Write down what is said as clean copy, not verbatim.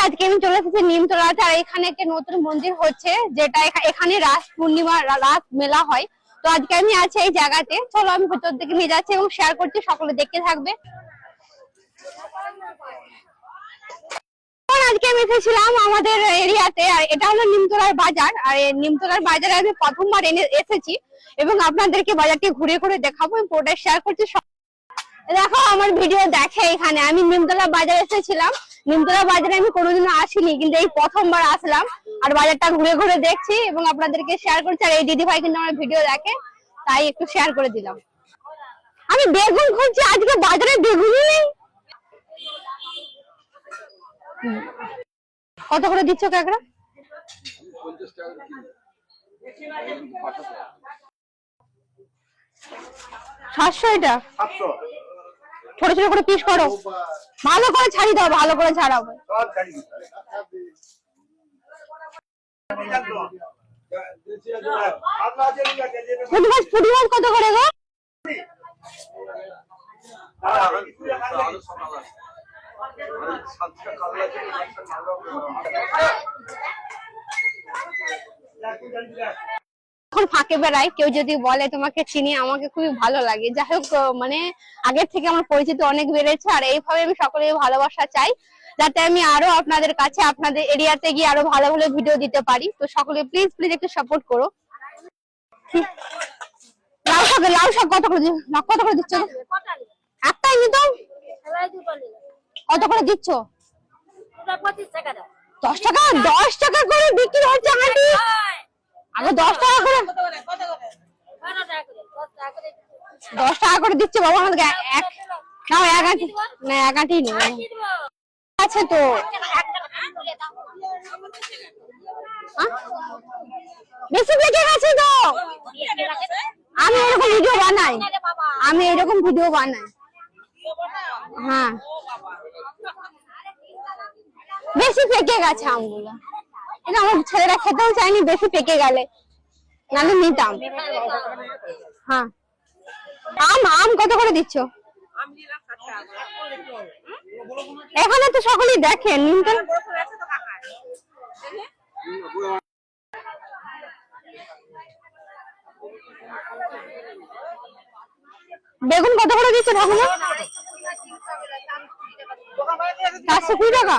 আজকে আমি চলে এসেছি নিমতলাতে, আর এখানে একটা নতুন মন্দির হচ্ছে, যেটা এখানে রাস পূর্ণিমা রাস মেলা হয়। তো আজকে আমি আছি এই জায়গাতে, চলো আমি ভেতর দিকে নিয়ে যাচ্ছি এবং শেয়ার করছি, সকলে দেখতে থাকবে। আজকে আমি এসেছিলাম আমাদের এরিয়াতে, আর এটা হলো নিমতলার বাজার। আর এই নিমতলার বাজারে আমি প্রথমবার এসেছি এবং আপনাদেরকে বাজারটি ঘুরে ঘুরে দেখাবো, পুরোটা শেয়ার করছি। দেখো আমার ভিডিও দেখে, এখানে আমি নিমতলা বাজারে এসেছিলাম। নিমতলা বাজারে আমি কোনোদিনও আসিনি, কিন্তু এই প্রথমবার আসলাম আর বাজারটা ঘুরে ঘুরে দেখছি এবং আপনাদেরকে শেয়ার করছি। আর এই দিদি ভাই কিন্তু আমার ভিডিও দেখে, তাই একটু শেয়ার করে দিলাম। আমি বেগুন খুঁজছি, আজকে বাজারে বেগুনই নেই। কত করে দিচ্ছ কাঁকড়া? 700। এটা ছোট ছোট করে পিস করো, ভালো করে ছাড়ি দাও, ভালো করে ছাড়াবো। পুঁটি মাছ কত করে গো? এখন ফাঁকে বেড়াই, কেউ যদি বলে তোমাকে চিনি, আমাকে খুবই ভালো লাগে। যাই হোক, মানে আগের থেকে আমার পরিচিতি অনেক বেড়েছে, আর এইভাবে আমি সকলের ভালোবাসা চাই, যাতে আমি আরো আপনাদের কাছে, আপনাদের এরিয়াতে গিয়ে আরো ভালো ভালো ভিডিও দিতে পারি। তো সকলে প্লিজ প্লিজ একটু সাপোর্ট করো। লাউ শাক কত করে দিচ্ছ? একটাই নিতো, কত করে দিচ্ছ? 10 টাকা। 10 টাকা করে বিক্রি হচ্ছে আন্টি? আগে 10 টাকা করে, 10 টাকা করে দিচ্ছে বাবা আমাদেরকে। নাও এক আঁটি, না এক আঁটি নেই আছে তো। বেশি পেকে গেছে তো। আমি এরকম ভিডিও বানাই, হ্যাঁ বেশি পেকে গেছে আমগুলো। এটা আমার ছেলেরা খেতেও চায়নি, বেশি পেকে গেলে, নাহলে নিতাম। হ্যাঁ আম কত করে দিচ্ছ? এখানে তো সকলেই দেখে। বেগুন কত করে দিচ্ছ ঠাকুমা? 420 টাকা।